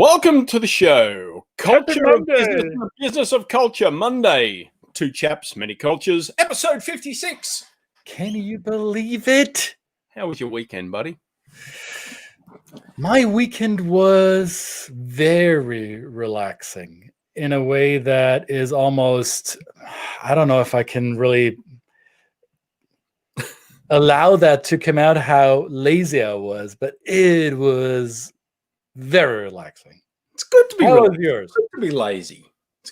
Welcome to the show. Happy Culture of Monday. Business, the Business of Culture, Monday. Two Chaps, Many Cultures, episode 56. Can you believe it? How was your weekend, buddy? My weekend was very relaxing in a way that is almost, I don't know if I can really allow that to come out how lazy I was, but it was very relaxing. It's good to be How was relaxed. yours? It's good to be lazy. It's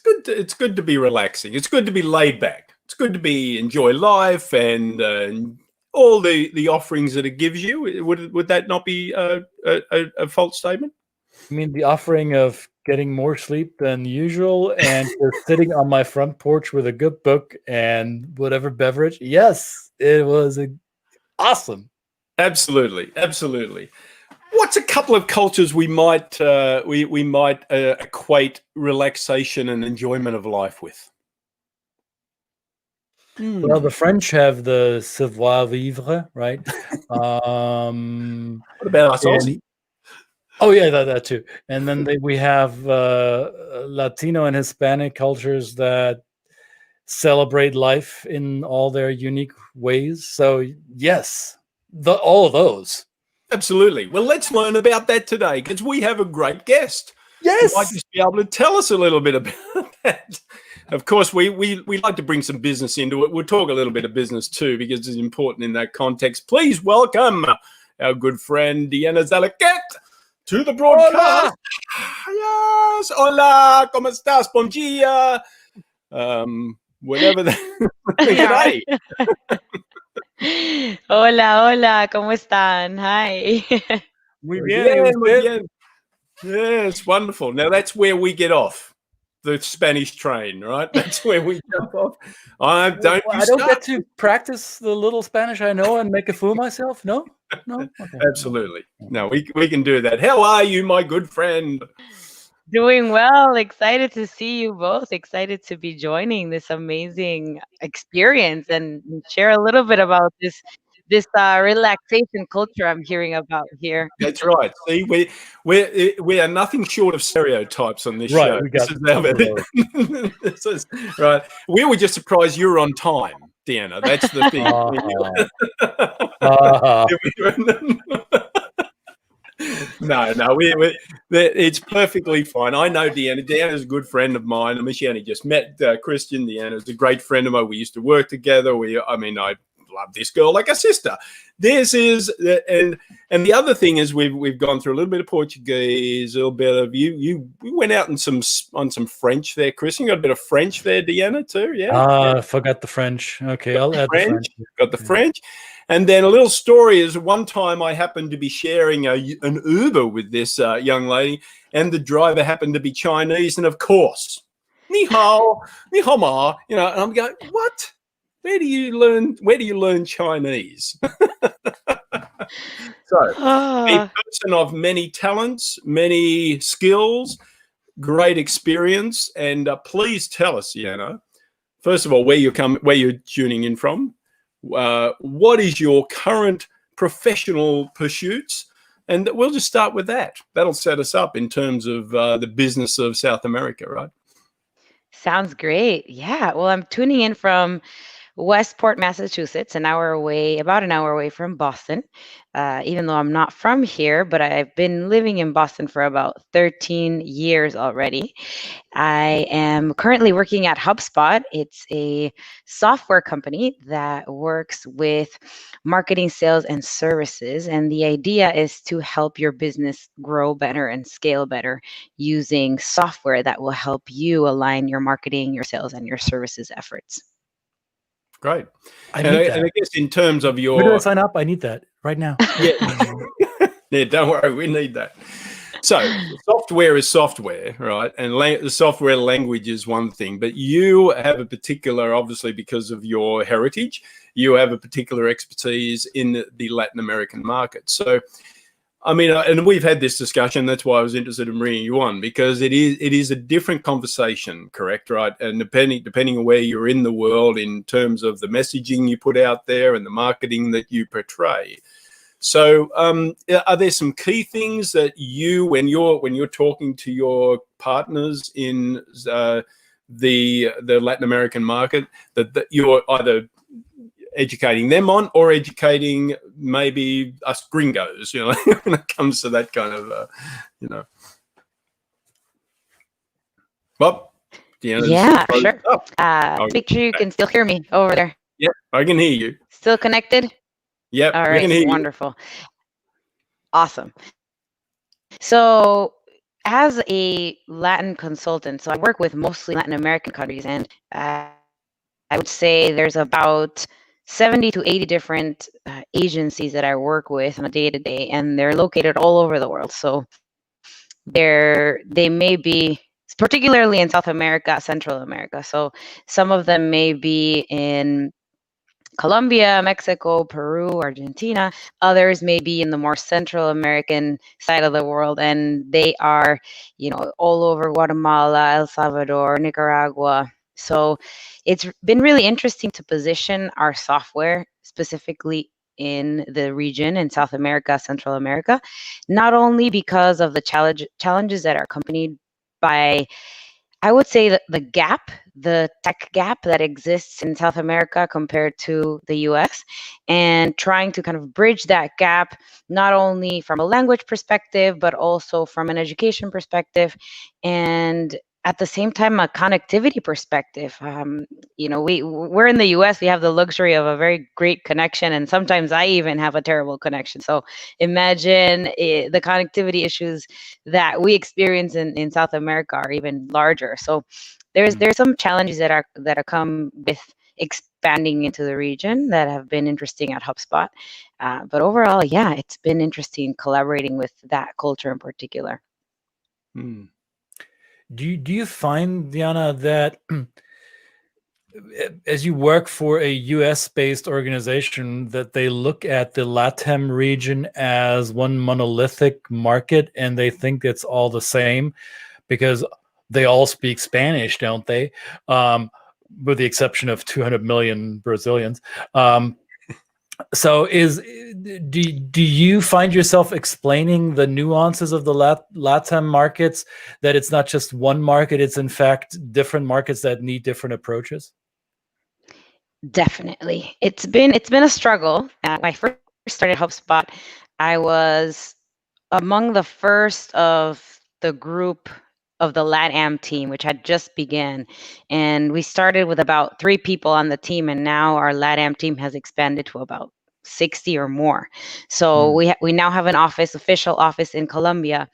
good to be relaxing. It's good to be laid back. It's good to enjoy life and all the offerings that it gives you. Would that not be a false statement? I mean, the offering of getting more sleep than usual and just sitting on my front porch with a good book and whatever beverage. Yes, it was awesome. Absolutely. What's a couple of cultures we might equate relaxation and enjoyment of life with? Well, the French have the savoir-vivre, right? What about us Aussie? Oh yeah, that too. And then we have Latino and Hispanic cultures that celebrate life in all their unique ways. So yes, all of those. Absolutely. Well, let's learn about that today because we have a great guest. Yes. You might just be able to tell us a little bit about that. Of course, we like to bring some business into it. We'll talk a little bit of business too because it's important in that context. Please welcome our good friend Diana Zalaquett to the broadcast. Hola. Yes. Hola. ¿Cómo estás? Bon dia. Whatever G'day. Hola, ¿cómo están? Hi. Muy bien. Yes, wonderful. Now that's where we get off the Spanish train, right? That's where we jump off. I don't get to practice the little Spanish I know and make a fool of myself. No. Okay. Absolutely. No, we can do that. How are you, my good friend? Doing well. Excited to see you both. Excited to be joining this amazing experience and share a little bit about this relaxation culture I'm hearing about here. That's right. See, we are nothing short of stereotypes on this show. This is right. We were just surprised you were on time, Diana. That's the thing. No, it's perfectly fine. I know Diana. Diana's a good friend of mine. I mean, she only just met Christian. Diana's a great friend of mine. We used to work together. I love this girl like a sister. This is and the other thing is we've gone through a little bit of Portuguese, a little bit of we went out on some French there, Christian. Got a bit of French there, Diana, too. Yeah. I forgot the French. Okay, I'll add the French. Got the French. And then a little story is one time I happened to be sharing an Uber with this young lady, and the driver happened to be Chinese, and of course, ni hao ma, and I'm going, what? Where do you learn Chinese? So, a person of many talents, many skills, great experience, and please tell us, first of all, where you're tuning in from. What is your current professional pursuits? And we'll just start with that. That'll set us up in terms of the business of South America, right? Sounds great. Yeah. Well, I'm tuning in from Westport, Massachusetts, about an hour away from Boston, even though I'm not from here, but I've been living in Boston for about 13 years already. I am currently working at HubSpot. It's a software company that works with marketing, sales, and services. And the idea is to help your business grow better and scale better using software that will help you align your marketing, your sales, and your services efforts. Great. And I guess in terms of your... Where do I sign up? I need that right now. Yeah, don't worry. We need that. So software is software, right? And the software language is one thing. But you have a particular, obviously, because of your heritage, you have a particular expertise in the Latin American market. So, I mean, and we've had this discussion. That's why I was interested in bringing you on, because it is a different conversation, correct, right? And depending on where you're in the world in terms of the messaging you put out there and the marketing that you portray. So, are there some key things that you, when you're talking to your partners in the Latin American market, that you're either educating them on or educating maybe us gringos, when it comes to that kind of, Well, Deanna's Yeah, sure. Oh, Make sure you can still hear me over there. Yep, I can hear you. Still connected? Yep, All we right, can hear you. wonderful. Awesome. So as a Latin consultant, so I work with mostly Latin American countries, and I would say there's about 70 to 80 different agencies that I work with on a day-to-day, and they're located all over the world. So they may be particularly in South America, Central America. So some of them may be in Colombia, Mexico, Peru, Argentina. Others may be in the more Central American side of the world, and they are, all over Guatemala, El Salvador, Nicaragua. So it's been really interesting to position our software specifically in the region in South America, Central America, not only because of the challenges that are accompanied by, I would say, that the tech gap that exists in South America compared to the US, and trying to kind of bridge that gap, not only from a language perspective, but also from an education perspective, and at the same time, a connectivity perspective. We're in the US, we have the luxury of a very great connection, and sometimes I even have a terrible connection. So imagine the connectivity issues that we experience in South America are even larger. So there's some challenges that come with expanding into the region that have been interesting at HubSpot. But overall, yeah, it's been interesting collaborating with that culture in particular. Do you find, Diana, that as you work for a US-based organization, that they look at the LATAM region as one monolithic market and they think it's all the same because they all speak Spanish, don't they? With the exception of 200 million Brazilians. So do you find yourself explaining the nuances of the LATAM markets, that it's not just one market, it's in fact different markets that need different approaches? Definitely. It's been a struggle. When I first started HubSpot, I was among the first of the group of the LATAM team, which had just began. And we started with about 3 people on the team, and now our LATAM team has expanded to about 60 or more. So we now have an official office in Colombia.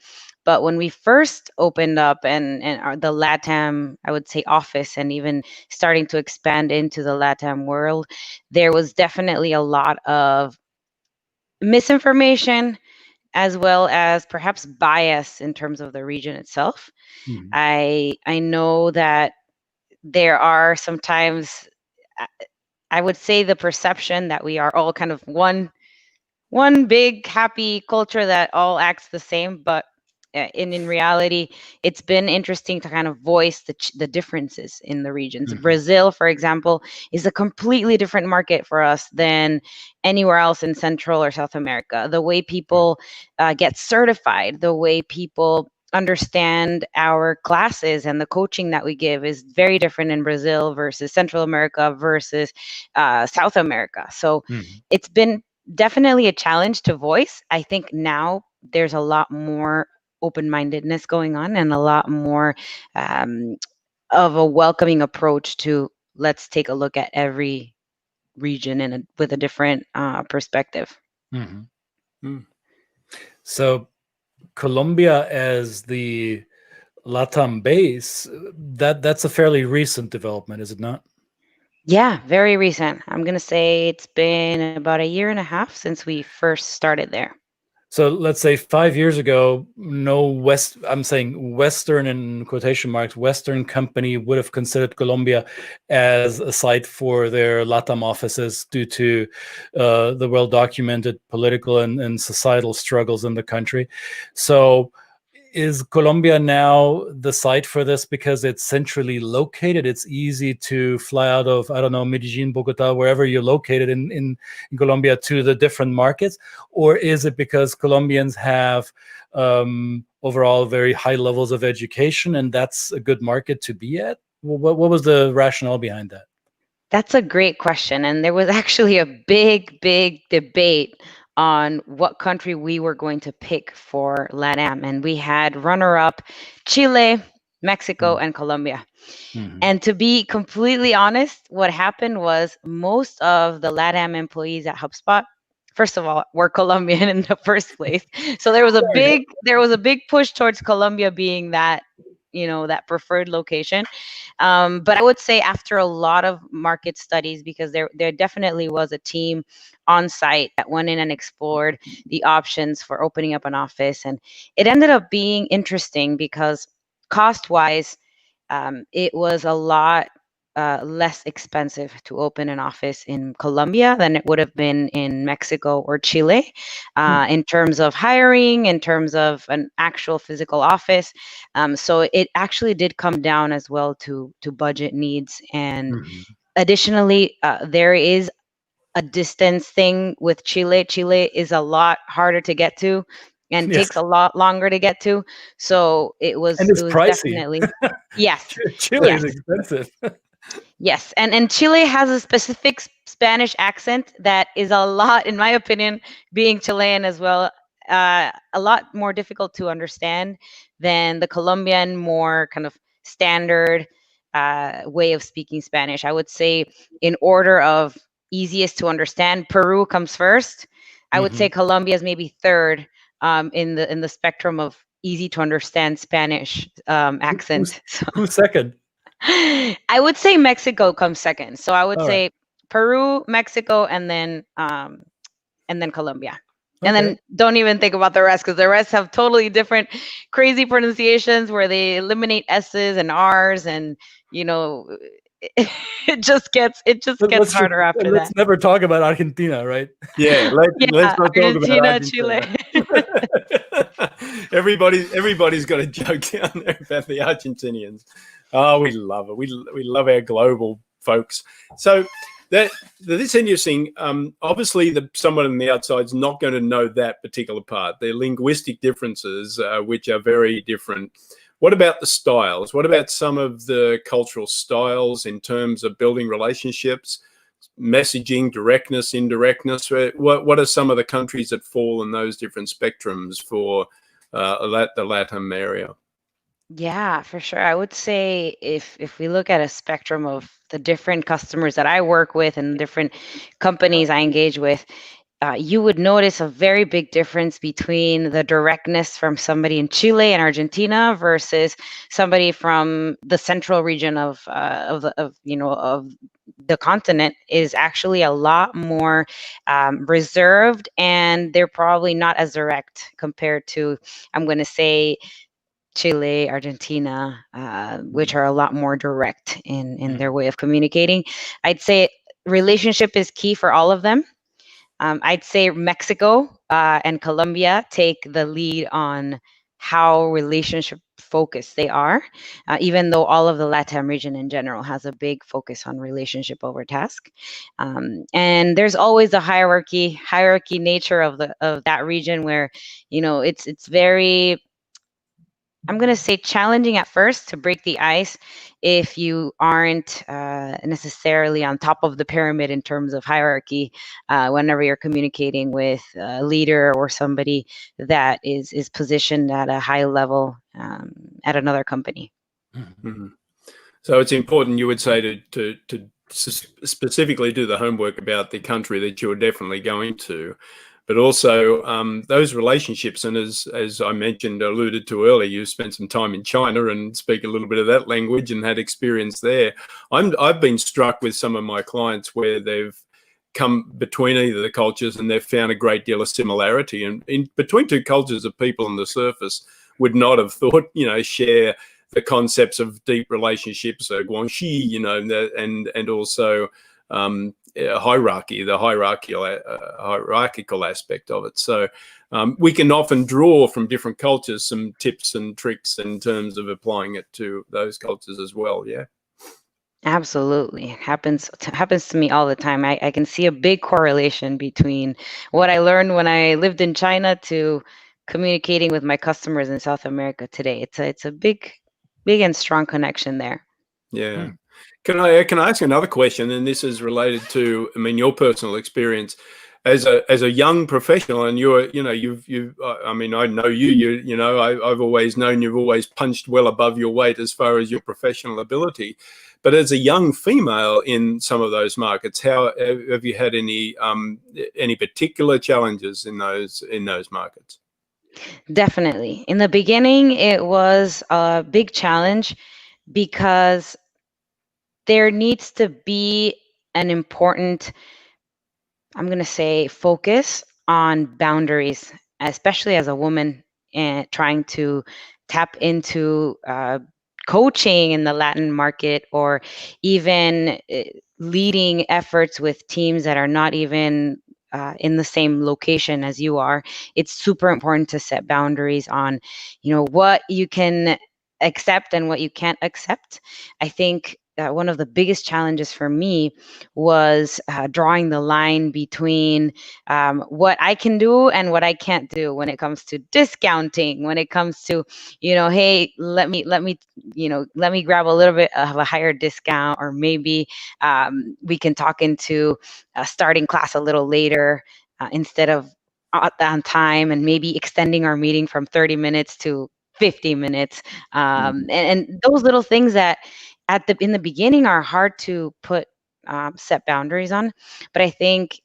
But when we first opened up and the LATAM, I would say, office, and even starting to expand into the LATAM world, there was definitely a lot of misinformation, as well as perhaps bias in terms of the region itself. I know that there are sometimes, I would say, the perception that we are all kind of one big happy culture that all acts the same, but in reality, it's been interesting to kind of voice the differences in the regions. Brazil, for example, is a completely different market for us than anywhere else in Central or South America. The way people get certified, the way people understand our classes and the coaching that we give is very different in Brazil versus Central America versus South America. So it's been definitely a challenge to voice. I think now there's a lot more open-mindedness going on, and a lot more of a welcoming approach to, let's take a look at every region with a different perspective. So Colombia as the LATAM base, that's a fairly recent development, is it not? Yeah, very recent. I'm going to say it's been about 1.5 years since we first started there. So let's say 5 years ago, I'm saying Western in quotation marks, Western company would have considered Colombia as a site for their LATAM offices due to the well-documented political and societal struggles in the country. So is Colombia now the site for this because it's centrally located? It's easy to fly out of, I don't know, Medellin, Bogota, wherever you're located in Colombia to the different markets? Or is it because Colombians have overall very high levels of education and that's a good market to be at? What was the rationale behind that? That's a great question. And there was actually a big, big debate on what country we were going to pick for LATAM. And we had runner-up Chile, Mexico, and Colombia. Mm-hmm. And to be completely honest, what happened was most of the LATAM employees at HubSpot, first of all, were Colombian in the first place. So there was a big push towards Colombia being that, that preferred location. But I would say after a lot of market studies, because there definitely was a team on site that went in and explored the options for opening up an office. And it ended up being interesting because cost-wise, it was a lot less expensive to open an office in Colombia than it would have been in Mexico or Chile, in terms of hiring, in terms of an actual physical office. So it actually did come down as well to budget needs. And additionally, there is a distance thing with Chile. Chile is a lot harder to get to and takes a lot longer to get to. So it was pricey. Definitely, yes. Chile is expensive. Yes, and Chile has a specific Spanish accent that is a lot, in my opinion, being Chilean as well, a lot more difficult to understand than the Colombian, more kind of standard way of speaking Spanish. I would say in order of easiest to understand, Peru comes first. I would say Colombia is maybe third in the spectrum of easy to understand Spanish accent. Who's second? I would say Mexico comes second. So I would say Peru, Mexico, and then Colombia. And then don't even think about the rest, because the rest have totally different crazy pronunciations where they eliminate S's and R's, and it just gets harder after that. Let's never talk about Argentina, right? Yeah, let's not talk about Argentina. Chile. Everybody's got a joke down there about the Argentinians. Oh, we love it. We love our global folks. So that's interesting. Obviously, someone on the outside is not going to know that particular part. There are linguistic differences, which are very different. What about the styles? What about some of the cultural styles in terms of building relationships, messaging, directness, indirectness? What are some of the countries that fall in those different spectrums for the LATAM area? Yeah, for sure. I would say if we look at a spectrum of the different customers that I work with and different companies I engage with, you would notice a very big difference between the directness from somebody in Chile and Argentina versus somebody from the central region of the continent is actually a lot more reserved, and they're probably not as direct compared to, I'm going to say, Chile, Argentina, which are a lot more direct in their way of communicating. I'd say relationship is key for all of them. I'd say Mexico and Colombia take the lead on how relationship focused they are, even though all of the LATAM region in general has a big focus on relationship over task. And there's always the hierarchy nature of that region where, it's very, I'm going to say, challenging at first to break the ice if you aren't necessarily on top of the pyramid in terms of hierarchy whenever you're communicating with a leader or somebody that is positioned at a high level at another company. Mm-hmm. So it's important, you would say, to specifically do the homework about the country that you're definitely going to. But also those relationships, and as I mentioned, alluded to earlier, you spent some time in China and speak a little bit of that language and had experience there. I've been struck with some of my clients where they've come between either the cultures and they've found a great deal of similarity. And in between two cultures of people on the surface would not have thought, share the concepts of deep relationships, guanxi, and also hierarchy, the hierarchical aspect of it. So we can often draw from different cultures some tips and tricks in terms of applying it to those cultures as well. Yeah. Absolutely. Happens to me all the time. I can see a big correlation between what I learned when I lived in China to communicating with my customers in South America today. It's a big and strong connection there. Yeah. Can I ask you another question? And this is related to, I mean, your personal experience as a young professional, and you're, you know, I mean, I know you know, I've always known you've always punched well above your weight as far as your professional ability. But as a young female in some of those markets, how have you had any particular challenges in those markets? Definitely. In the beginning, it was a big challenge because there needs to be an important, I'm going to say, focus on boundaries, especially as a woman and trying to tap into coaching in the Latin market, or even leading efforts with teams that are not even in the same location as you are. It's super important to set boundaries on, what you can accept and what you can't accept. I think one of the biggest challenges for me was drawing the line between what I can do and what I can't do when it comes to discounting, when it comes to, hey, let me grab a little bit of a higher discount, or maybe we can talk into starting class a little later instead of on time, and maybe extending our meeting from 30 minutes to 50 minutes. And those little things that in the beginning are hard to set boundaries on. But I think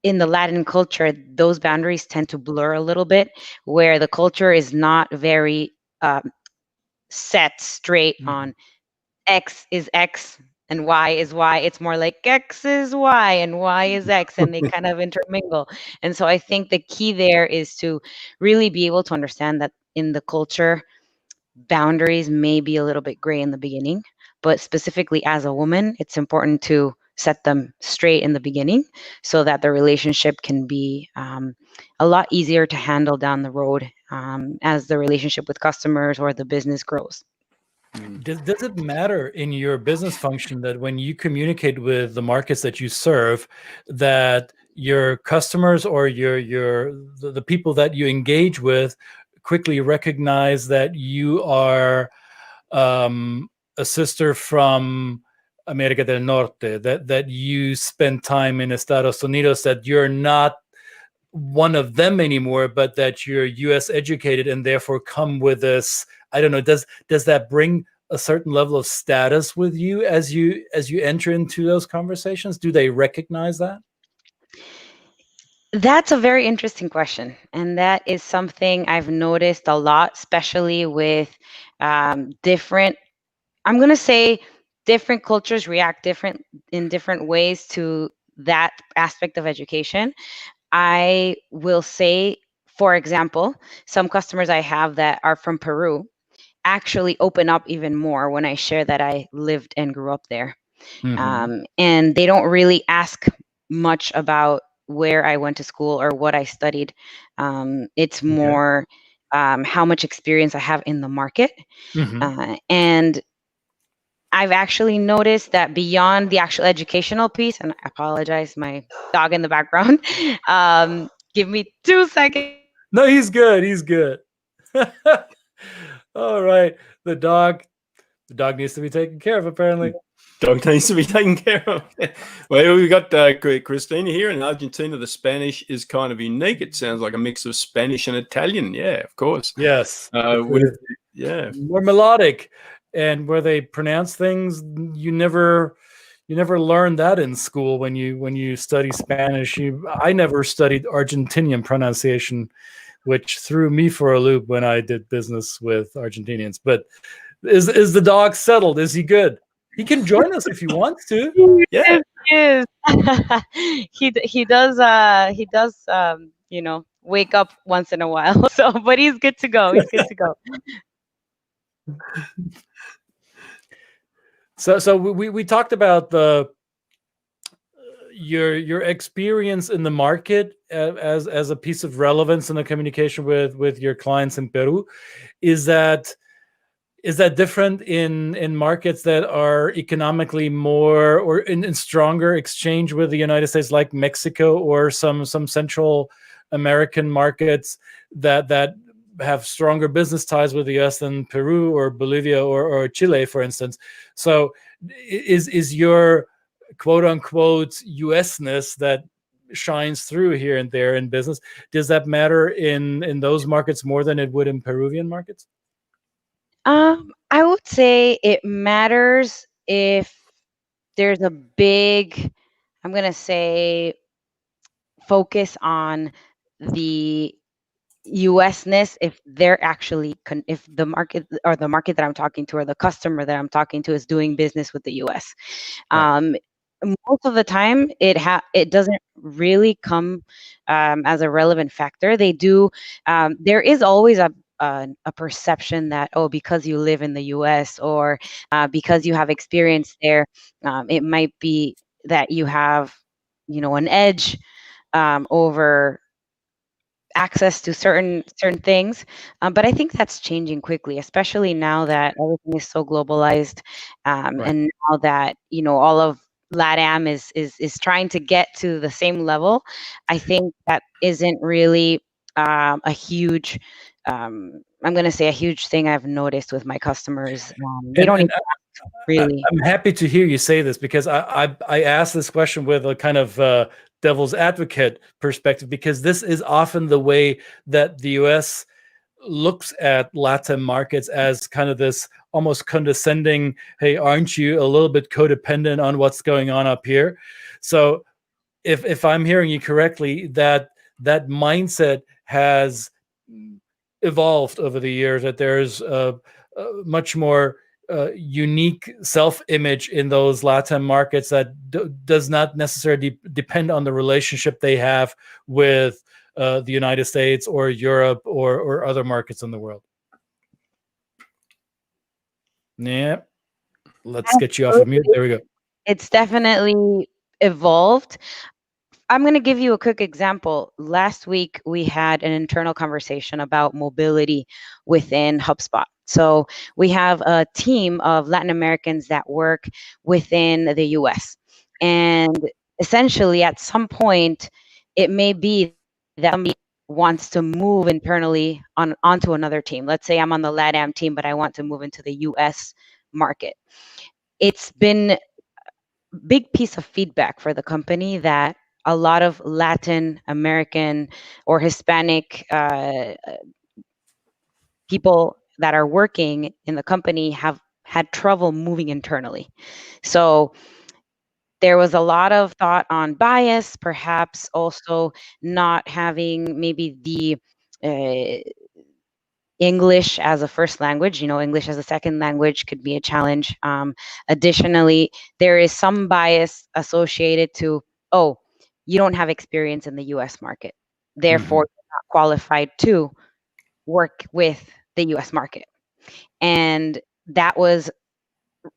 in the Latin culture, those boundaries tend to blur a little bit, where the culture is not very set straight on X is X and Y is Y. It's more like X is Y and Y is X, and they kind of intermingle. And so I think the key there is to really be able to understand that in the culture, boundaries may be a little bit gray in the beginning, but specifically as a woman, it's important to set them straight in the beginning so that the relationship can be a lot easier to handle down the road as the relationship with customers or the business grows. Does it matter in your business function that when you communicate with the markets that you serve, that your customers or the people that you engage with quickly recognize that you are a sister from America del Norte, that you spend time in Estados Unidos, that you're not one of them anymore, but that you're US educated and therefore come with this, I don't know, does that bring a certain level of status with you as you enter into those conversations? Do they recognize that? That's a very interesting question. And that is something I've noticed a lot, especially with different, I'm going to say different cultures react in different ways to that aspect of education. I will say, for example, some customers I have that are from Peru actually open up even more when I share that I lived and grew up there. And they don't really ask much about where I went to school or what I studied. It's more how much experience I have in the market. And I've actually noticed that beyond the actual educational piece, and I apologize, my dog in the background. Give me 2 seconds. No, he's good. He's good. All right. The dog needs to be taken care of, apparently. Dog needs to be taken care of. Well, we've got Christina here in Argentina. The Spanish is kind of unique. It sounds like a mix of Spanish and Italian. Yeah, of course. Yes. Yeah. More melodic. And where they pronounce things, you never learn that in school when you study Spanish. I never studied Argentinian pronunciation, which threw me for a loop when I did business with Argentinians. But is the dog settled? Is he good? He can join us if he wants to. Yeah, he is. he does. Wake up once in a while. So, but he's good to go. He's good to go. So we talked about the your experience in the market as a piece of relevance in the communication with your clients in Peru, is that different in markets that are economically more or in stronger exchange with the United States, like Mexico, or some Central American markets that have stronger business ties with the US than Peru or Bolivia or Chile, for instance? So is your quote unquote USness that shines through here and there in business, does that matter in those markets more than it would in Peruvian markets? I would say it matters if there's a big, I'm going to say, focus on the USness, if they're actually if the market that I'm talking to, or the customer that I'm talking to, is doing business with the US. Right. Most of the time it doesn't really come as a relevant factor. They do, there is always a perception that, oh, because you live in the US, or because you have experience there, it might be that you have, an edge over access to certain things. But I think that's changing quickly, especially now that everything is so globalized, Right. and now that all of LATAM is trying to get to the same level. I think that isn't really a huge, I'm going to say, a huge thing I've noticed with my customers. They don't even really. I'm happy to hear you say this, because I asked this question with a kind of devil's advocate perspective, because this is often the way that the US looks at Latin markets, as kind of this almost condescending, hey, aren't you a little bit codependent on what's going on up here? So if I'm hearing you correctly, that mindset has evolved over the years, that there's a much more unique self-image in those Latin markets that does not necessarily depend on the relationship they have with the United States or Europe or other markets in the world. Yeah, let's get you off of mute. There we go. It's definitely evolved. I'm going to give you a quick example. Last week, we had an internal conversation about mobility within HubSpot. So we have a team of Latin Americans that work within the US. And essentially, at some point, it may be that somebody wants to move internally onto another team. Let's say I'm on the LATAM team, but I want to move into the US market. It's been big piece of feedback for the company that a lot of Latin American or Hispanic people that are working in the company have had trouble moving internally. So there was a lot of thought on bias, perhaps also not having maybe the English as a first language. English as a second language could be a challenge. Additionally, there is some bias associated to, oh, you don't have experience in the US market, therefore you're not qualified to work with the US market. And that was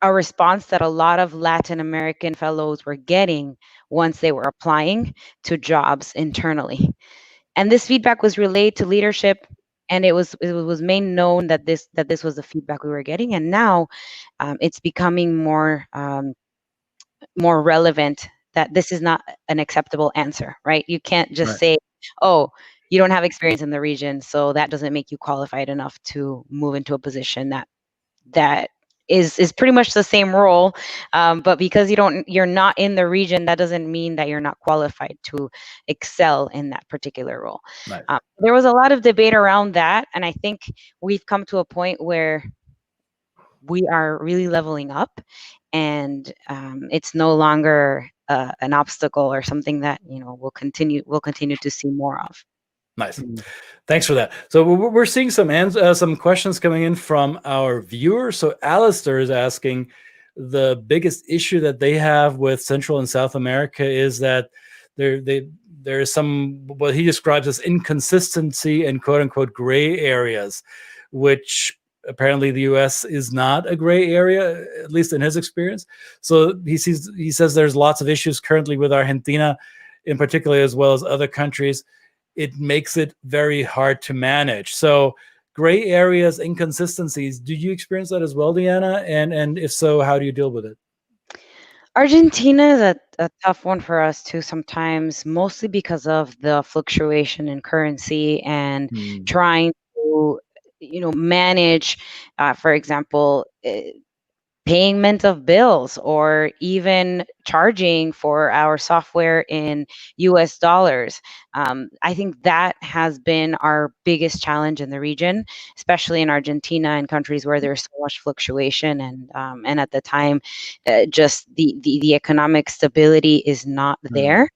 a response that a lot of Latin American fellows were getting once they were applying to jobs internally. And this feedback was relayed to leadership, and it was made known that this was the feedback we were getting. And now it's becoming more relevant that this is not an acceptable answer, right? You can't just say, oh, you don't have experience in the region, so that doesn't make you qualified enough to move into a position that is pretty much the same role, but because you're not in the region, that doesn't mean that you're not qualified to excel in that particular role. Nice. There was a lot of debate around that, and I think we've come to a point where we are really leveling up, and it's no longer an obstacle or something that we'll continue to see more of. Nice. Thanks for that. So we're seeing some questions coming in from our viewers. So Alistair is asking, the biggest issue that they have with Central and South America is that there is some, what he describes as inconsistency and quote unquote gray areas, which apparently the US is not a gray area, at least in his experience. So he says there's lots of issues currently with Argentina in particular, as well as other countries. It makes it very hard to manage. So gray areas, inconsistencies, do you experience that as well, Diana? And if so, how do you deal with it? Argentina is a tough one for us too sometimes, mostly because of the fluctuation in currency and trying to, manage, for example, payment of bills or even charging for our software in US dollars. I think that has been our biggest challenge in the region, especially in Argentina and countries where there's so much fluctuation and at the time, just the economic stability is not there.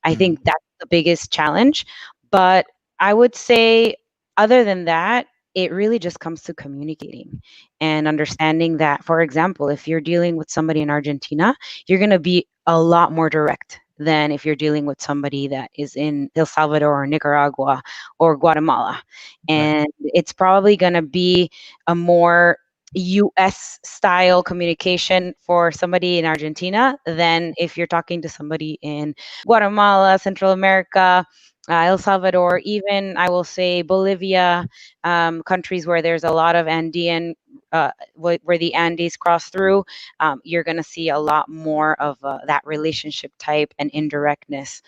I think that's the biggest challenge. But I would say, other than that, it really just comes to communicating and understanding that, for example, if you're dealing with somebody in Argentina, you're going to be a lot more direct than if you're dealing with somebody that is in El Salvador or Nicaragua or Guatemala. And it's probably going to be a more US style communication for somebody in Argentina than if you're talking to somebody in Guatemala, Central America, El Salvador, even I will say Bolivia, countries where there's a lot of Andean, where the Andes cross through. You're going to see a lot more of that relationship type and indirectness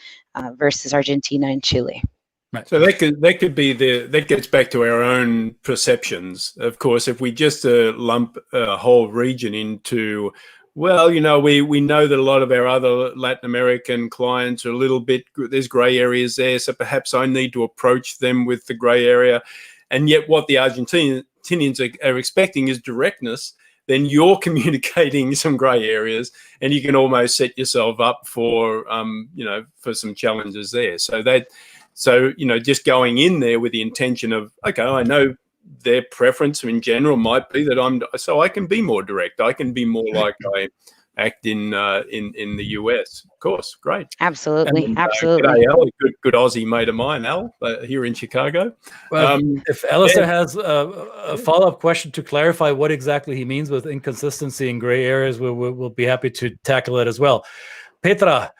versus Argentina and Chile. Right. So that could be that gets back to our own perceptions. Of course, if we just lump a whole region into, well, we know that a lot of our other Latin American clients are a little bit, there's gray areas there, so perhaps I need to approach them with the gray area. And yet what the Argentinians are expecting is directness. Then you're communicating some gray areas, and you can almost set yourself up for, for some challenges there. So, just going in there with the intention of, okay, I know their preference in general might be that so I can be more direct. I can be more like I act in the US. Of course, great. Absolutely, absolutely. G'day, Al, a good Aussie mate of mine, Al, here in Chicago. Well, if Alistair has a follow-up question to clarify what exactly he means with inconsistency in gray areas, we'll be happy to tackle it as well. Petra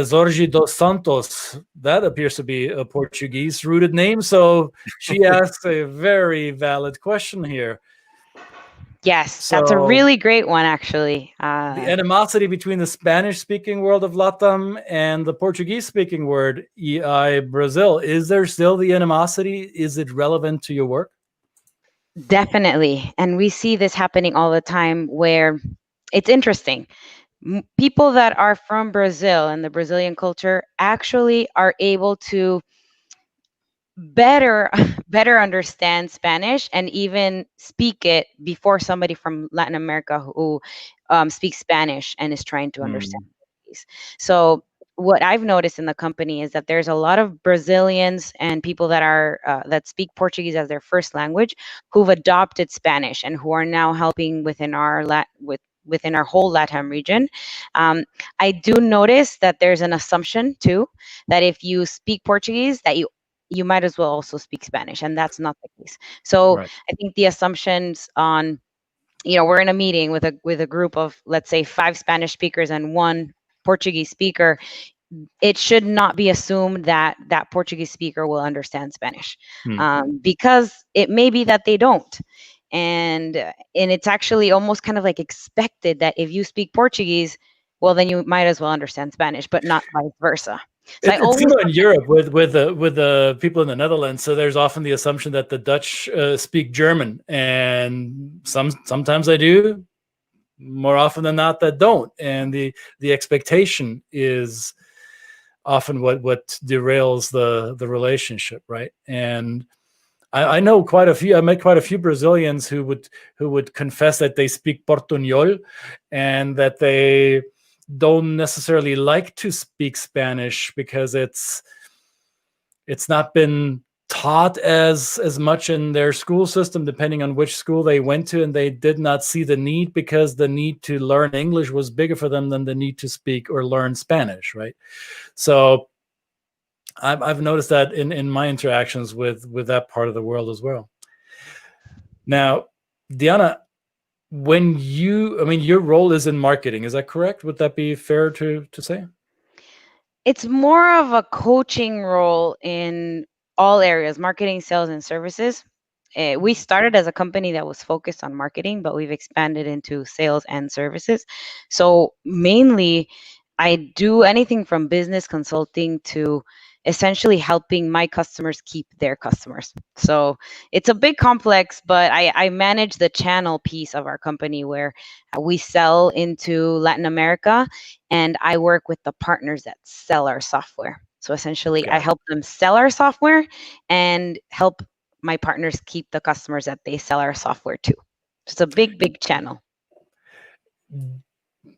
Zorgi dos Santos, that appears to be a Portuguese-rooted name, so she asks a very valid question here. Yes, that's a really great one, actually. The animosity between the Spanish-speaking world of LATAM and the Portuguese-speaking world, EI Brazil, is there still the animosity? Is it relevant to your work? Definitely, and we see this happening all the time where it's interesting. People that are from Brazil and the Brazilian culture actually are able to better understand Spanish and even speak it before somebody from Latin America who speaks Spanish and is trying to understand Portuguese. So what I've noticed in the company is that there's a lot of Brazilians and people that are that speak Portuguese as their first language who've adopted Spanish and who are now helping within our within our whole LATAM region. I do notice that there's an assumption too that if you speak Portuguese, that you might as well also speak Spanish, and that's not the case. So right. I think the assumptions on, we're in a meeting with a group of, let's say, 5 Spanish speakers and 1 Portuguese speaker. It should not be assumed that that Portuguese speaker will understand Spanish, because it may be that they don't. And it's actually almost kind of like expected that if you speak Portuguese, well, then you might as well understand Spanish, but not vice versa. So it's similar in Europe with the people in the Netherlands. So there's often the assumption that the Dutch speak German, and sometimes they do, more often than not that don't. And the expectation is often what derails the relationship, right? And I know quite a few. I met quite a few Brazilians who would confess that they speak Portuñol and that they don't necessarily like to speak Spanish because it's not been taught as much in their school system, depending on which school they went to, and they did not see the need because the need to learn English was bigger for them than the need to speak or learn Spanish, right? So I've noticed that in my interactions with that part of the world as well. Now, Diana, your role is in marketing, is that correct? Would that be fair to say? It's more of a coaching role in all areas, marketing, sales, and services. We started as a company that was focused on marketing, but we've expanded into sales and services. So mainly, I do anything from business consulting to essentially helping my customers keep their customers. So it's a bit complex, but I manage the channel piece of our company where we sell into Latin America, and I work with the partners that sell our software. So essentially, I help them sell our software and help my partners keep the customers that they sell our software to. It's a big channel.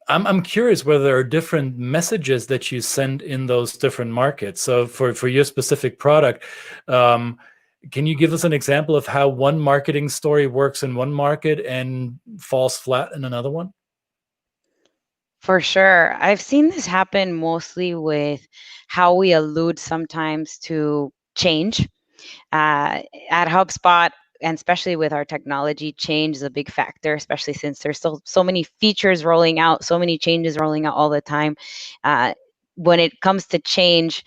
I'm curious whether there are different messages that you send in those different markets. So for your specific product, can you give us an example of how one marketing story works in one market and falls flat in another one? For sure. I've seen this happen mostly with how we allude sometimes to change. At HubSpot, and especially with our technology, change is a big factor, especially since there's still so many features rolling out, so many changes rolling out all the time. When it comes to change,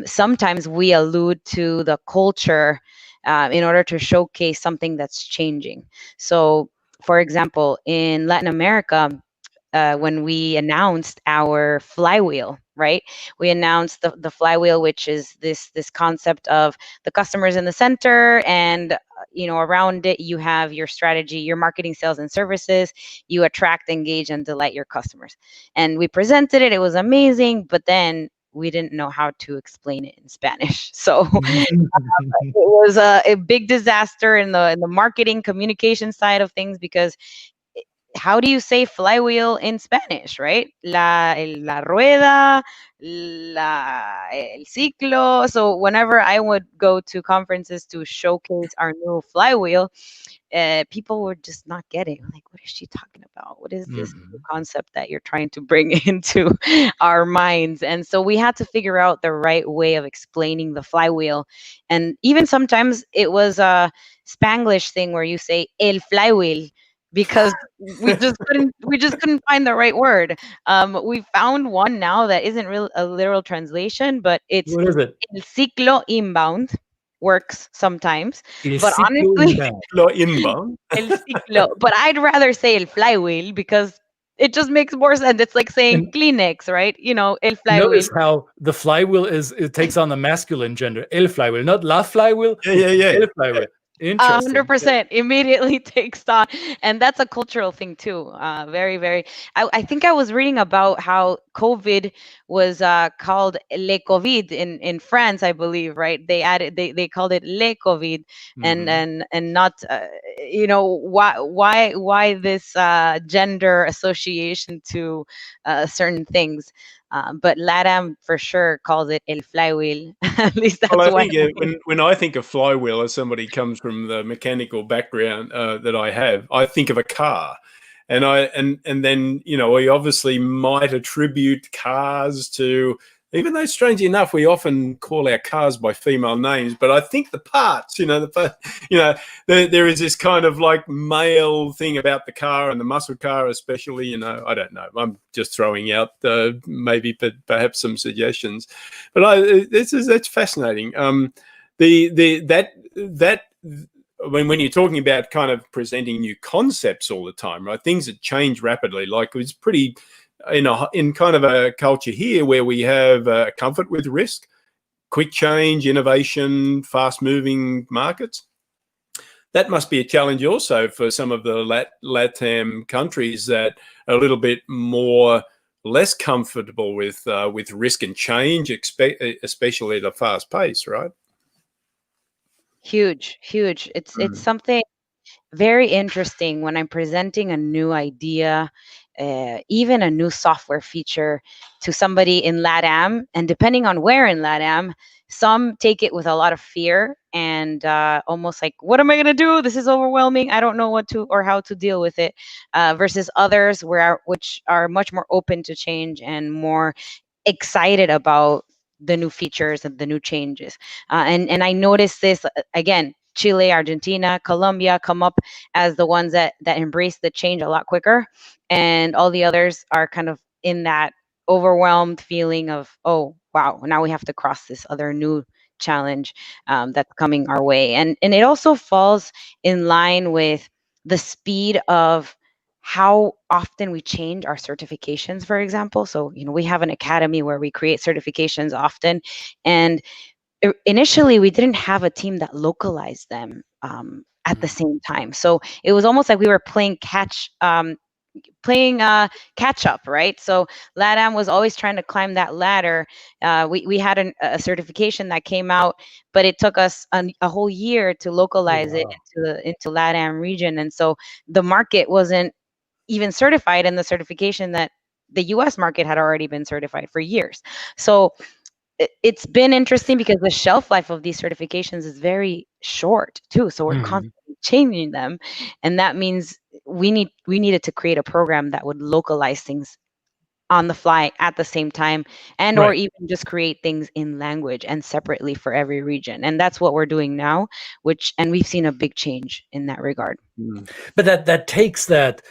sometimes we allude to the culture in order to showcase something that's changing. So, for example, in Latin America, when we announced our flywheel, right? We announced the flywheel, which is this concept of the customers in the center, and around it you have your strategy, your marketing, sales, and services. You attract, engage, and delight your customers. And we presented it; it was amazing. But then we didn't know how to explain it in Spanish, so it was a big disaster in the marketing communication side of things, because how do you say flywheel in Spanish, right? La rueda, el ciclo. So whenever I would go to conferences to showcase our new flywheel, people were just not getting, like, what is she talking about? What is this new concept that you're trying to bring into our minds? And so we had to figure out the right way of explaining the flywheel. And even sometimes it was a Spanglish thing where you say el flywheel, because we just couldn't find the right word. We found one now that isn't real a literal translation, but it's What is it? el ciclo inbound. Works sometimes, El but ciclo honestly, inbound. Inbound. el ciclo. But I'd rather say el flywheel because it just makes more sense. It's like saying And Kleenex, right? El flywheel. notice how the flywheel it takes on the masculine gender. El flywheel, not la flywheel. Yeah. El flywheel. Interesting. 100% immediately takes on, and that's a cultural thing too. Very, very. I think I was reading about how COVID was called le COVID in France, I believe. Right? They called it le COVID, and Mhm. and not why this gender association to certain things. But LATAM for sure calls it el flywheel. At least Well, that's I what. think when I think of flywheel, as somebody comes from the mechanical background that I have, I think of a car, and then we obviously might attribute cars to. Even though, strangely enough, we often call our cars by female names, but I think the parts, there is this kind of like male thing about the car, and the muscle car especially. I don't know. I'm just throwing out maybe perhaps some suggestions, but that's fascinating. When you're talking about kind of presenting new concepts all the time, right? Things that change rapidly. Like it's pretty in kind of a culture here where we have comfort with risk, quick change, innovation, fast-moving markets. That must be a challenge also for some of the LATAM countries that are a little bit less comfortable with risk and change, especially at a fast pace, right? Huge. It's something very interesting when I'm presenting a new idea, even a new software feature to somebody in LATAM. And depending on where in LATAM, some take it with a lot of fear and almost like, what am I going to do? This is overwhelming. I don't know what to or how to deal with it. Versus others which are much more open to change and more excited about the new features and the new changes. And I noticed this again Chile, Argentina, Colombia come up as the ones that embrace the change a lot quicker, and all the others are kind of in that overwhelmed feeling of, oh wow, now we have to cross this other new challenge that's coming our way. And it also falls in line with the speed of how often we change our certifications, for example. So, we have an academy where we create certifications often. And initially, we didn't have a team that localized them at the same time. So it was almost like we were playing catch up, right? So LATAM was always trying to climb that ladder. We had a certification that came out, but it took us a whole year to localize it into LATAM region. And so the market wasn't even certified, and the certification that the US market had already been certified for years. So it's been interesting because the shelf life of these certifications is very short too. So we're constantly changing them. And that means we needed to create a program that would localize things on the fly at the same time, and or even just create things in language and separately for every region. And that's what we're doing now, and we've seen a big change in that regard. But that takes that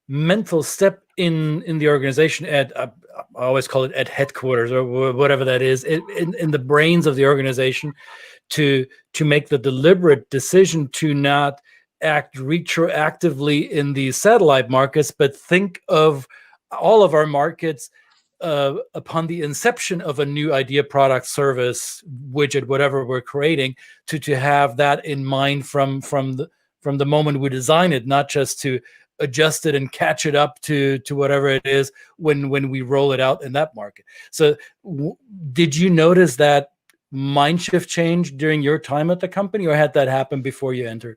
mental step in the organization at I always call it at headquarters or whatever that is, in the brains of the organization, to make the deliberate decision to not act retroactively in the satellite markets, but think of all of our markets upon the inception of a new idea, product, service, widget, whatever we're creating, to have that in mind from the moment we design it, not just to adjust it and catch it up to whatever it is when we roll it out in that market. So did you notice that mind shift change during your time at the company, or had that happen before you entered?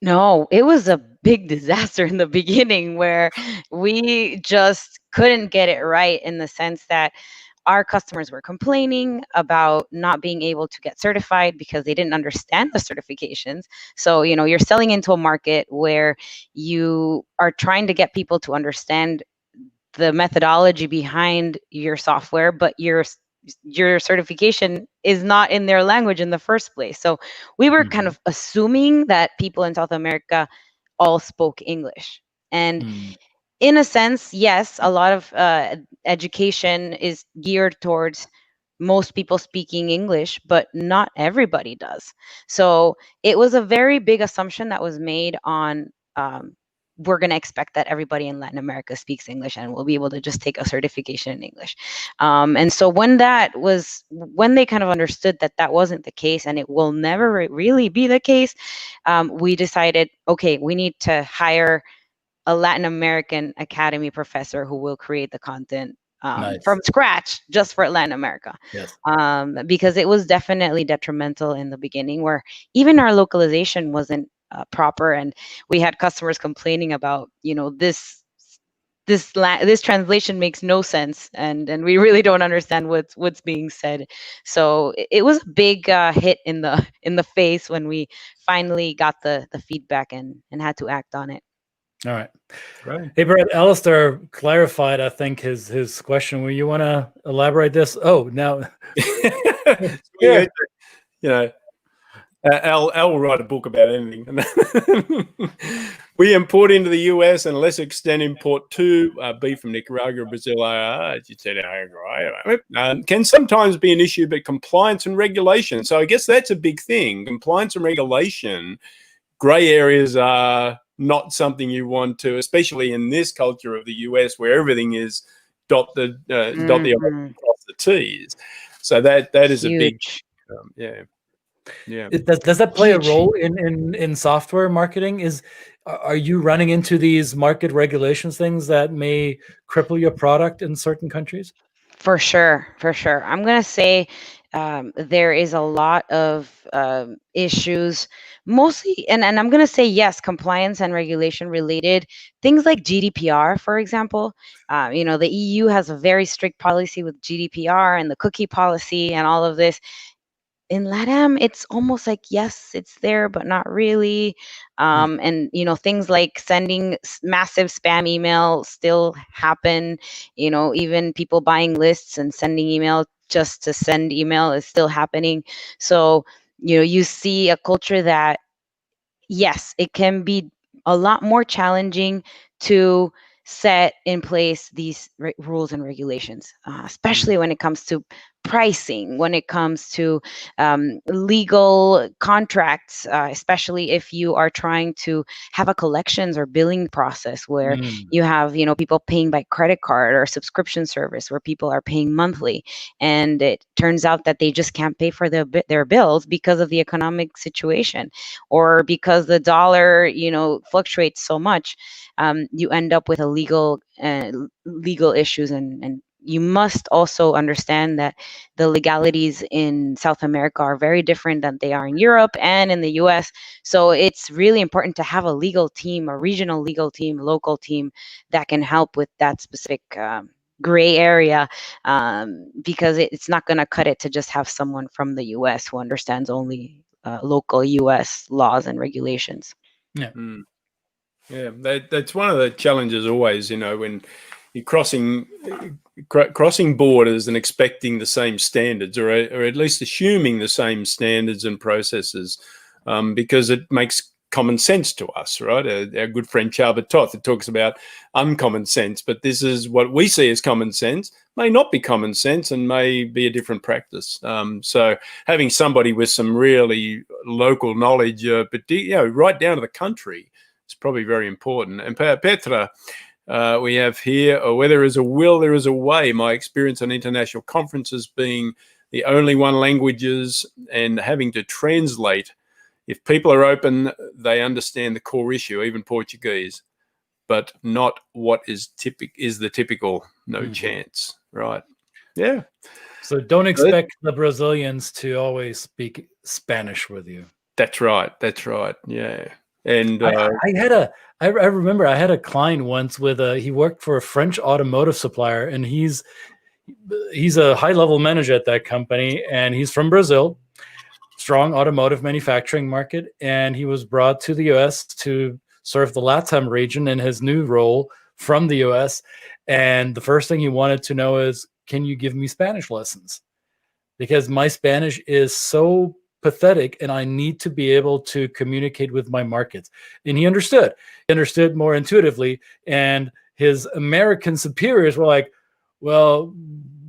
No, it was a big disaster in the beginning where we just couldn't get it right, in the sense that our customers were complaining about not being able to get certified because they didn't understand the certifications. So, you're selling into a market where you are trying to get people to understand the methodology behind your software, but your certification is not in their language in the first place. So we were kind of assuming that people in South America all spoke English. And in a sense, yes, a lot of education is geared towards most people speaking English, but not everybody does. So it was a very big assumption that was made on we're going to expect that everybody in Latin America speaks English and will be able to just take a certification in English. And so when they kind of understood that that wasn't the case, and it will never really be the case, we decided, okay, we need to hire a Latin American Academy professor who will create the content from scratch just for Latin America. Yes. Because it was definitely detrimental in the beginning, where even our localization wasn't proper, and we had customers complaining about, this translation makes no sense, and we really don't understand what's being said. So it was a big hit in the face when we finally got the feedback and had to act on it. All right. Hey, Brett, Alistair clarified, I think, his question. Will you want to elaborate this? Oh, now. Yeah. Al will write a book about anything. We import into the US and less extent import to beef from Nicaragua, Brazil, as you said, can sometimes be an issue, but compliance and regulation. So I guess that's a big thing. Compliance and regulation, gray areas are not something you want to, especially in this culture of the US where everything is dot the I, cross the T's. So that is huge. A big, yeah. Does that play a role in software marketing? Are you running into these market regulations things that may cripple your product in certain countries? For sure. I'm going to say there is a lot of issues, mostly, and I'm going to say yes, compliance and regulation related things like GDPR, for example. The EU has a very strict policy with GDPR and the cookie policy and all of this. In LATAM, it's almost like, yes, it's there, but not really. And, things like sending massive spam email still happen. Even people buying lists and sending email just to send email is still happening. So you see a culture that, yes, it can be a lot more challenging to set in place these rules and regulations, especially when it comes to pricing, when it comes to legal contracts, especially if you are trying to have a collections or billing process where you have, people paying by credit card or subscription service where people are paying monthly, and it turns out that they just can't pay for their bills because of the economic situation, or because the dollar, fluctuates so much. You end up with a legal issues, and you must also understand that the legalities in South America are very different than they are in Europe and in the US. So it's really important to have a legal team, a regional legal team, local team that can help with that specific gray area, because it's not going to cut it to just have someone from the US who understands only local US laws and regulations. Yeah. Yeah, that's one of the challenges always, when you're crossing borders and expecting the same standards, or at least assuming the same standards and processes, because it makes common sense to us, right? Our good friend Charbet Toth, it talks about uncommon sense, but this is what we see as common sense, may not be common sense and may be a different practice. So having somebody with some really local knowledge, but right down to the country, is probably very important. And Petra, we have here, where there is a will, there is a way. My experience on international conferences being the only one languages and having to translate. If people are open, they understand the core issue, even Portuguese, but not what is the typical no chance, right? Yeah. So don't expect the Brazilians to always speak Spanish with you. That's right. Yeah. And I remember I had a client once he worked for a French automotive supplier, and he's a high-level manager at that company, and he's from Brazil, strong automotive manufacturing market, and he was brought to the US to serve the LATAM region in his new role from the US. And the first thing he wanted to know is, can you give me Spanish lessons? Because my Spanish is so pathetic and I need to be able to communicate with my markets. And he understood more intuitively. And his American superiors were like, well,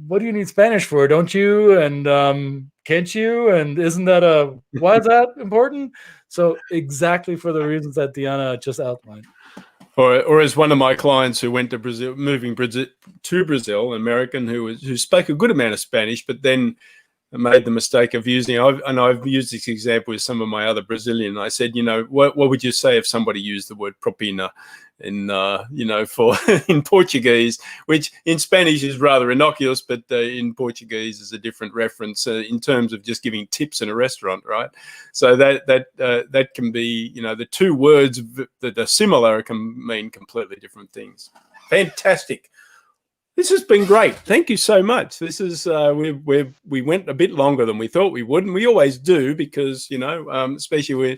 what do you need Spanish for? Don't you? And can't you? And why is that important? So exactly for the reasons that Diana just outlined. Or as one of my clients who went to Brazil, to Brazil, an American who spoke a good amount of Spanish, but then made the mistake of using, and I've used this example with some of my other Brazilian. I said, what would you say if somebody used the word propina in, for in Portuguese, which in Spanish is rather innocuous, but in Portuguese is a different reference in terms of just giving tips in a restaurant, right? So that can be, the two words that are similar can mean completely different things. Fantastic. This has been great. Thank you so much. This is we went a bit longer than we thought we would, and we always do because especially with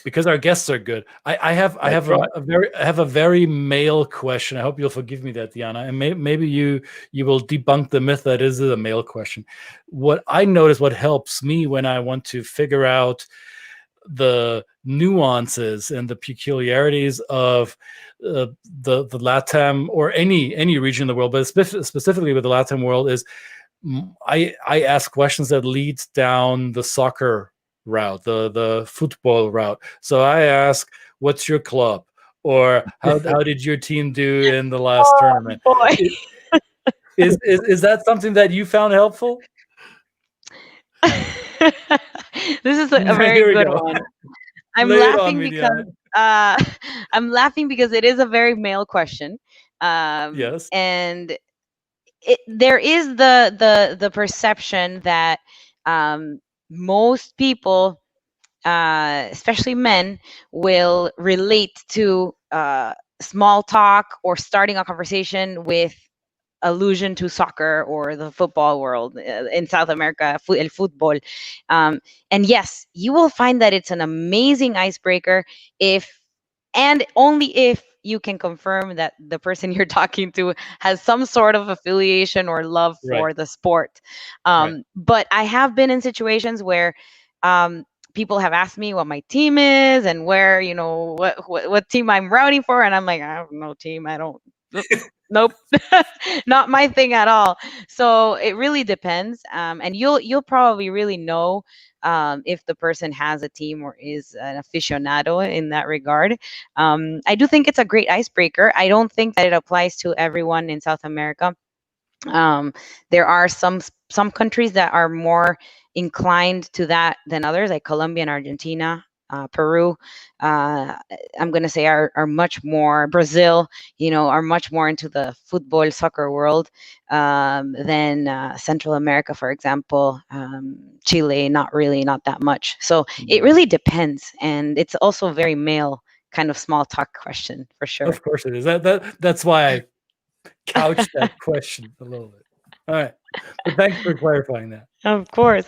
because our guests are good. I have a very male question. I hope you'll forgive me that, Diana, and maybe you will debunk the myth that is a male question. What I notice, what helps me when I want to figure out the nuances and the peculiarities of the LATAM or any region in the world, but specifically with the LATAM world, is I ask questions that lead down the soccer route, the football route. So I ask, "What's your club?" or "How did your team do in the last tournament?" Boy. Is that something that you found helpful? This is a very good one. I'm laughing because it is a very male question. Yes. And there is the perception that most people, especially men, will relate to small talk or starting a conversation with allusion to soccer or the football world in South America, el fútbol. And yes, you will find that it's an amazing icebreaker and only if you can confirm that the person you're talking to has some sort of affiliation or love for the sport. But I have been in situations where People have asked me what my team is and where, what team I'm routing for, and I'm like, I have no team. I don't. Nope, not my thing at all. So it really depends, and you'll probably really know if the person has a team or is an aficionado in that regard. I do think it's a great icebreaker. I don't think that it applies to everyone in South America. There are some countries that are more inclined to that than others, like Colombia and Argentina. Peru, I'm going to say, are much more, Brazil, are much more into the football, soccer world than Central America, for example. Chile, not that much. So it really depends. And it's also a very male kind of small talk question, for sure. Of course it is. That's why I couched that question a little bit. All right. But thanks for clarifying that. Of course.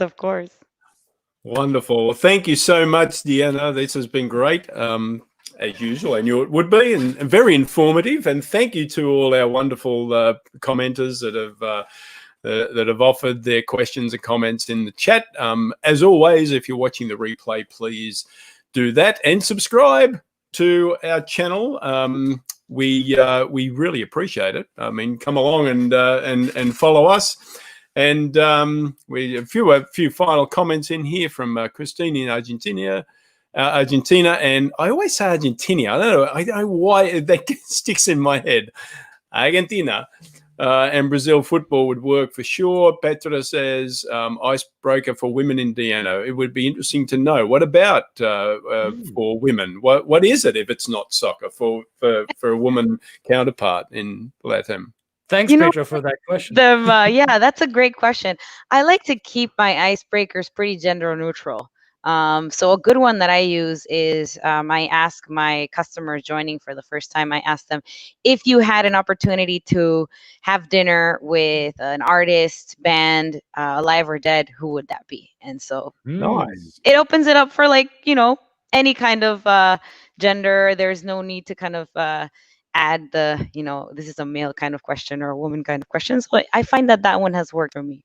Wonderful. Well, thank you so much, Diana. This has been great, as usual. I knew it would be, and very informative. And thank you to all our wonderful commenters that have offered their questions and comments in the chat. As always, if you're watching the replay, please do that and subscribe to our channel. We really appreciate it. I mean, come along and follow us. And we a few final comments in here from Christine in Argentina, and I always say Argentina. I don't know why that sticks in my head. Argentina and Brazil football would work for sure. Petra says icebreaker for women in Diana. It would be interesting to know. What about for women? What is it if it's not soccer for a woman counterpart in Latin? Thanks, Petra, for that question. Yeah, that's a great question. I like to keep my icebreakers pretty gender neutral. So a good one that I use is I ask my customers joining for the first time, I ask them, if you had an opportunity to have dinner with an artist, band, alive or dead, who would that be? And so nice. It opens it up for any kind of gender. There's no need to kind of add the, this is a male kind of question or a woman kind of question. So I find that one has worked for me.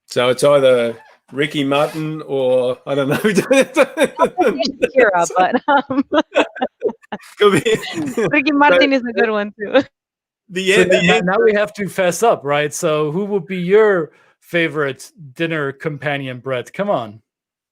So it's either Ricky Martin or I don't know. Shakira, but Ricky Martin is a good one too. Now we have to fess up, right? So who would be your favorite dinner companion, Brett? Come on.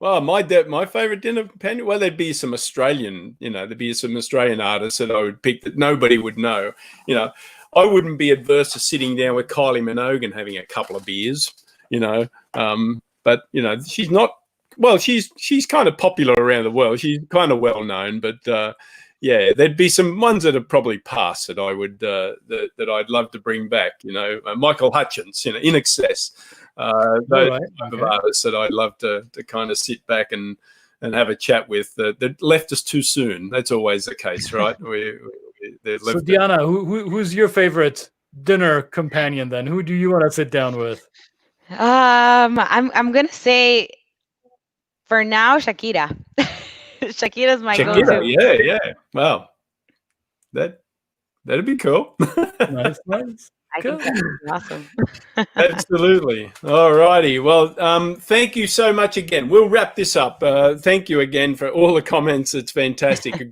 Well, my favorite dinner companion, well, there'd be some Australian, there'd be some Australian artists that I would pick that nobody would know. I wouldn't be adverse to sitting down with Kylie Minogue and having a couple of beers, but she's not, well, she's kind of popular around the world. She's kind of well known, but yeah, there'd be some ones that have probably passed that I would that I'd love to bring back. Michael Hutchence, In Excess. Those type of artists that I'd love to kind of sit back and have a chat with that left us too soon. That's always the case, right? So Diana, who's your favorite dinner companion then? Who do you want to sit down with? I'm gonna say for now Shakira. Shakira's my go-to. Yeah. Wow, that'd be cool. Nice. I think that's awesome. Absolutely. All righty. Well, thank you so much again. We'll wrap this up. Thank you again for all the comments. It's fantastic. A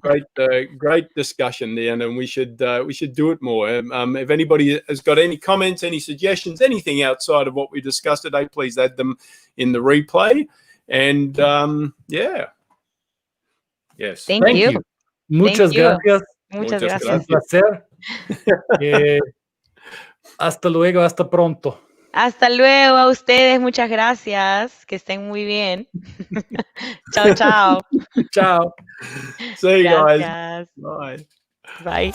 great discussion there, and we should do it more. If anybody has got any comments, any suggestions, anything outside of what we discussed today, please add them in the replay. And yeah. Yes. Thank you. Muchas gracias. Muchas gracias. Un placer. Hasta luego, hasta pronto. Hasta luego a ustedes, muchas gracias. Que estén muy bien. Chao, chao. Ciao. See you guys. Bye. Bye.